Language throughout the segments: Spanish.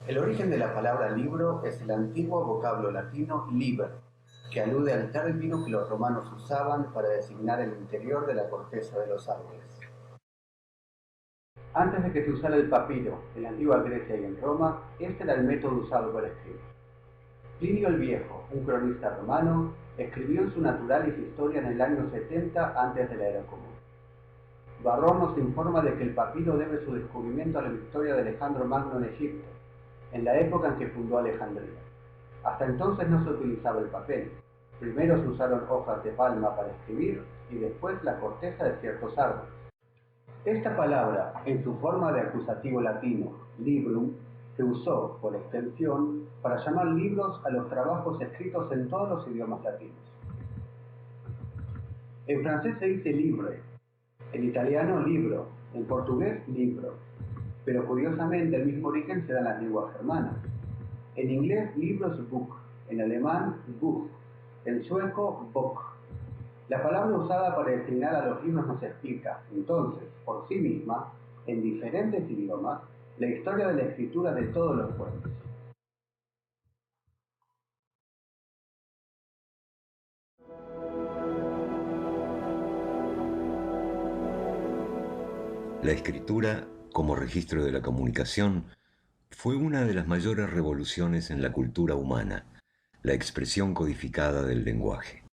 El origen de la palabra libro es el antiguo vocablo latino liber, que alude al término que los romanos usaban para designar el interior de la corteza de los árboles. Antes de que se usara el papiro en la antigua Grecia y en Roma, este era el método usado para escribir. Plinio el Viejo, un cronista romano, escribió en su Naturalis Historia en el año 70 antes de la era común. Varrón nos informa de que el papiro debe su descubrimiento a la victoria de Alejandro Magno en Egipto, en la época en que fundó Alejandría. Hasta entonces no se utilizaba el papel. Primero se usaron hojas de palma para escribir y después la corteza de ciertos árboles. Esta palabra, en su forma de acusativo latino, librum, se usó, por extensión, para llamar libros a los trabajos escritos en todos los idiomas latinos. En francés se dice libre, en italiano libro, en portugués libro, pero curiosamente el mismo origen se da en las lenguas germanas. En inglés libro es book, en alemán Buch, en sueco Bok. La palabra usada para designar a los libros nos explica, entonces, por sí misma, en diferentes idiomas, la historia de la escritura de todos los pueblos. La escritura, como registro de la comunicación, fue una de las mayores revoluciones en la cultura humana, la expresión codificada del lenguaje.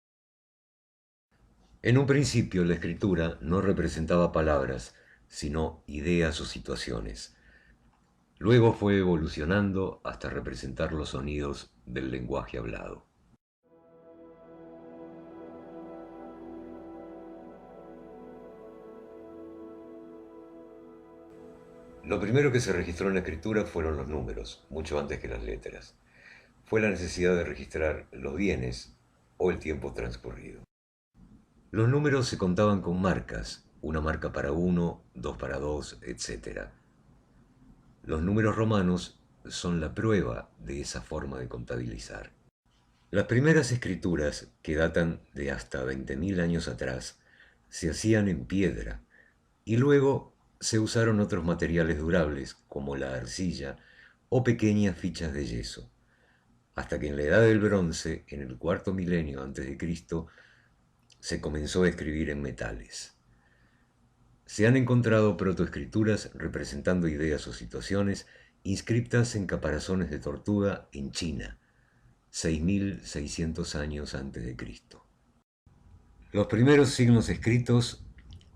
En un principio, la escritura no representaba palabras, sino ideas o situaciones. Luego fue evolucionando hasta representar los sonidos del lenguaje hablado. Lo primero que se registró en la escritura fueron los números, mucho antes que las letras. Fue la necesidad de registrar los bienes o el tiempo transcurrido. Los números se contaban con marcas, una marca para uno, dos para dos, etc. Los números romanos son la prueba de esa forma de contabilizar. Las primeras escrituras, que datan de hasta 20.000 años atrás, se hacían en piedra y luego se usaron otros materiales durables como la arcilla o pequeñas fichas de yeso, hasta que en la Edad del Bronce, en el cuarto milenio antes de Cristo, se comenzó a escribir en metales. Se han encontrado protoescrituras representando ideas o situaciones inscriptas en caparazones de tortuga en China, 6.600 años antes de Cristo. Los primeros signos escritos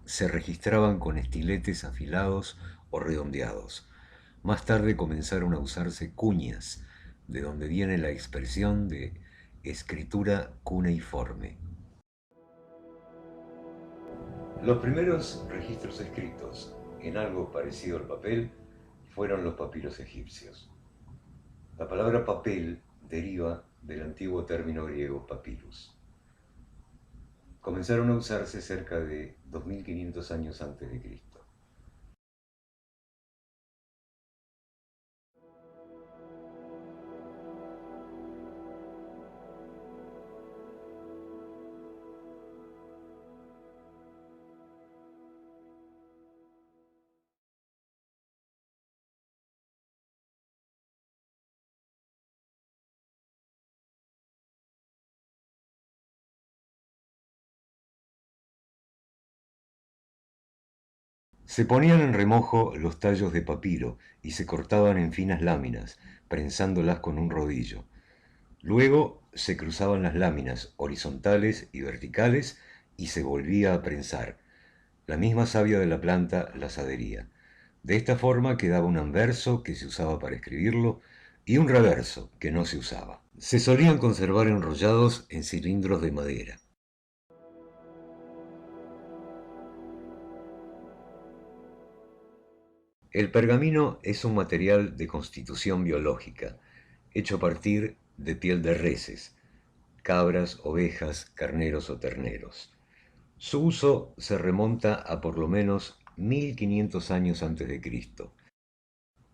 se registraban con estiletes afilados o redondeados. Más tarde comenzaron a usarse cuñas, de donde viene la expresión de escritura cuneiforme. Los primeros registros escritos en algo parecido al papel fueron los papiros egipcios. La palabra papel deriva del antiguo término griego papyrus. Comenzaron a usarse cerca de 2500 años antes de Cristo. Se ponían en remojo los tallos de papiro y se cortaban en finas láminas, prensándolas con un rodillo. Luego se cruzaban las láminas horizontales y verticales y se volvía a prensar. La misma savia de la planta las adhería. De esta forma quedaba un anverso que se usaba para escribirlo y un reverso que no se usaba. Se solían conservar enrollados en cilindros de madera. El pergamino es un material de constitución biológica, hecho a partir de piel de reses, cabras, ovejas, carneros o terneros. Su uso se remonta a por lo menos 1500 años antes de Cristo,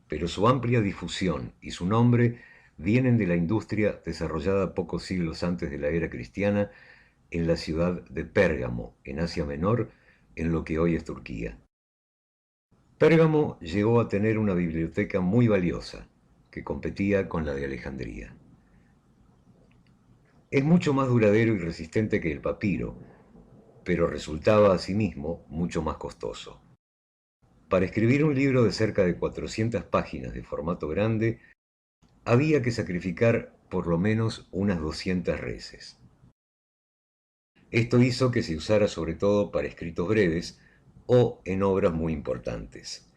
pero su amplia difusión y su nombre vienen de la industria desarrollada pocos siglos antes de la era cristiana en la ciudad de Pérgamo, en Asia Menor, en lo que hoy es Turquía. Pérgamo llegó a tener una biblioteca muy valiosa, que que competía con la de Alejandría. Es mucho más duradero y resistente que el papiro, pero resultaba asimismo mucho más costoso. Para escribir un libro de cerca de 400 páginas de formato grande, había que sacrificar por lo menos unas 200 reses. Esto hizo que se usara sobre todo para escritos breves o en obras muy importantes.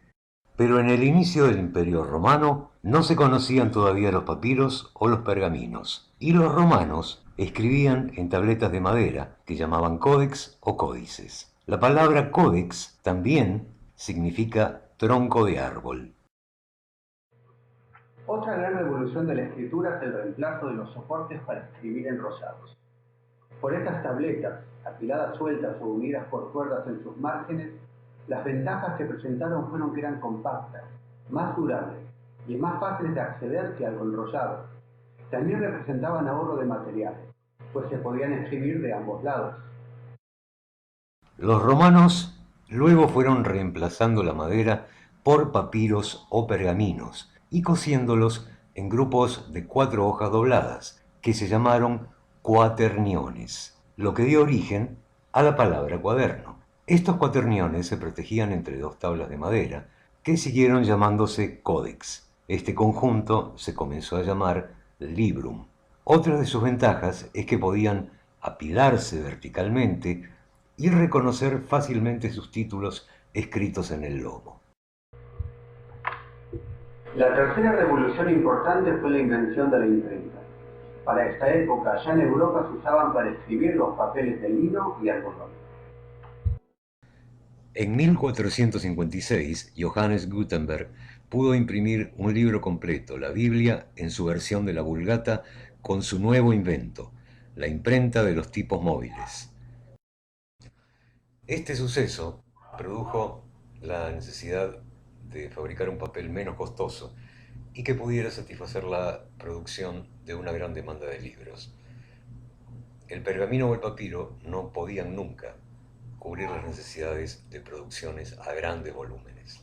Pero en el inicio del Imperio Romano no se conocían todavía los papiros o los pergaminos, y los romanos escribían en tabletas de madera que llamaban códex o códices. La palabra códex también significa tronco de árbol. Otra gran revolución de la escritura es el reemplazo de los soportes para escribir enrollados. Por estas tabletas, apiladas sueltas o unidas por cuerdas en sus márgenes, las ventajas que presentaron fueron que eran compactas, más durables y más fáciles de acceder que algo enrollado. También representaban ahorro de materiales, pues se podían escribir de ambos lados. Los romanos luego fueron reemplazando la madera por papiros o pergaminos y cosiéndolos en grupos de 4 hojas dobladas, que se llamaron cuaterniones, lo que dio origen a la palabra cuaderno. Estos cuaterniones se protegían entre dos tablas de madera, que siguieron llamándose códex. Este conjunto se comenzó a llamar librum. Otra de sus ventajas es que podían apilarse verticalmente y reconocer fácilmente sus títulos escritos en el lomo. La tercera revolución importante fue la invención de la imprenta. Para esta época, ya en Europa se usaban para escribir los papeles de lino y algodón. En 1456, Johannes Gutenberg pudo imprimir un libro completo, la Biblia, en su versión de la Vulgata, con su nuevo invento, la imprenta de los tipos móviles. Este suceso produjo la necesidad de fabricar un papel menos costoso y que pudiera satisfacer la producción de una gran demanda de libros. El pergamino o el papiro no podían nunca cubrir las necesidades de producciones a grandes volúmenes.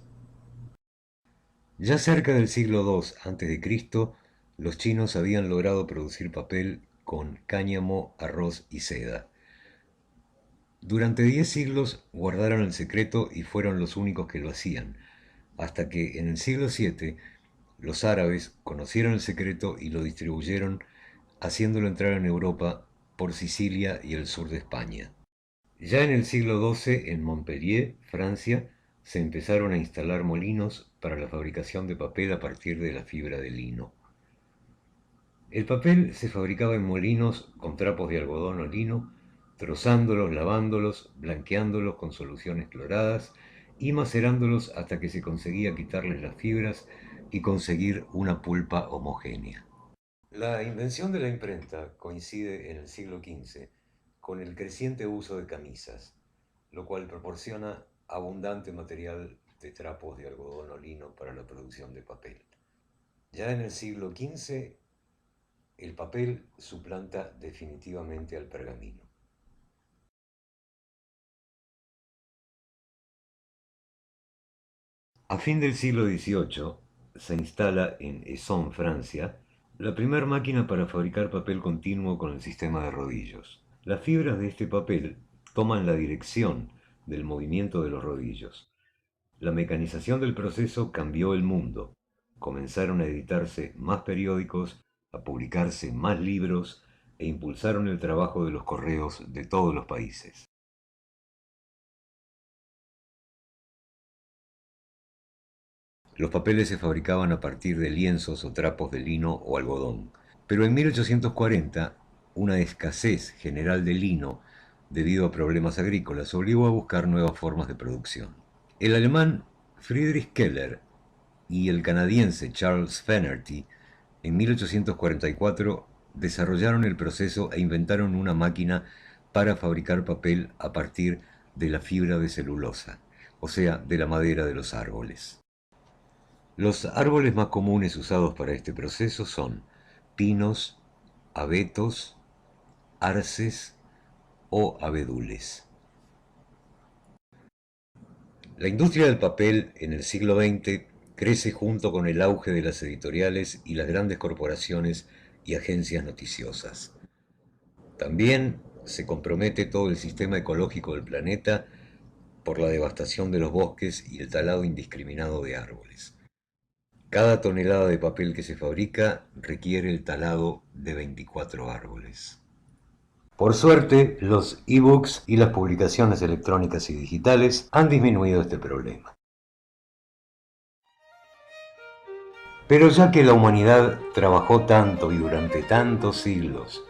Ya cerca del siglo II a.C., los chinos habían logrado producir papel con cáñamo, arroz y seda. Durante 10 siglos guardaron el secreto y fueron los únicos que lo hacían, hasta que en el siglo VII los árabes conocieron el secreto y lo distribuyeron, haciéndolo entrar en Europa por Sicilia y el sur de España. Ya en el siglo XII, en Montpellier, Francia, se empezaron a instalar molinos para la fabricación de papel a partir de la fibra de lino. El papel se fabricaba en molinos con trapos de algodón o lino, trozándolos, lavándolos, blanqueándolos con soluciones cloradas y macerándolos hasta que se conseguía quitarles las fibras y conseguir una pulpa homogénea. La invención de la imprenta coincide en el siglo XV con el creciente uso de camisas, lo cual proporciona abundante material de trapos de algodón o lino para la producción de papel. Ya en el siglo XV, el papel suplanta definitivamente al pergamino. A fin del siglo XVIII se instala en Essonne, Francia, la primera máquina para fabricar papel continuo con el sistema de rodillos. Las fibras de este papel toman la dirección del movimiento de los rodillos. La mecanización del proceso cambió el mundo. Comenzaron a editarse más periódicos, a publicarse más libros e impulsaron el trabajo de los correos de todos los países. Los papeles se fabricaban a partir de lienzos o trapos de lino o algodón. Pero en 1840, una escasez general de lino debido a problemas agrícolas obligó a buscar nuevas formas de producción. El alemán Friedrich Keller y el canadiense Charles Fennerty en 1844 desarrollaron el proceso e inventaron una máquina para fabricar papel a partir de la fibra de celulosa, o sea, de la madera de los árboles. Los árboles más comunes usados para este proceso son pinos, abetos, arces o abedules. La industria del papel en el siglo XX crece junto con el auge de las editoriales y las grandes corporaciones y agencias noticiosas. También se compromete todo el sistema ecológico del planeta por la devastación de los bosques y el talado indiscriminado de árboles. Cada tonelada de papel que se fabrica requiere el talado de 24 árboles. Por suerte, los e-books y las publicaciones electrónicas y digitales han disminuido este problema. Pero ya que la humanidad trabajó tanto y durante tantos siglos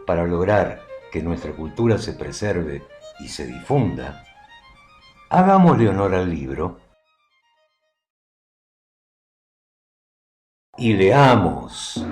para lograr que nuestra cultura se preserve y se difunda, hagámosle honor al libro y leamos.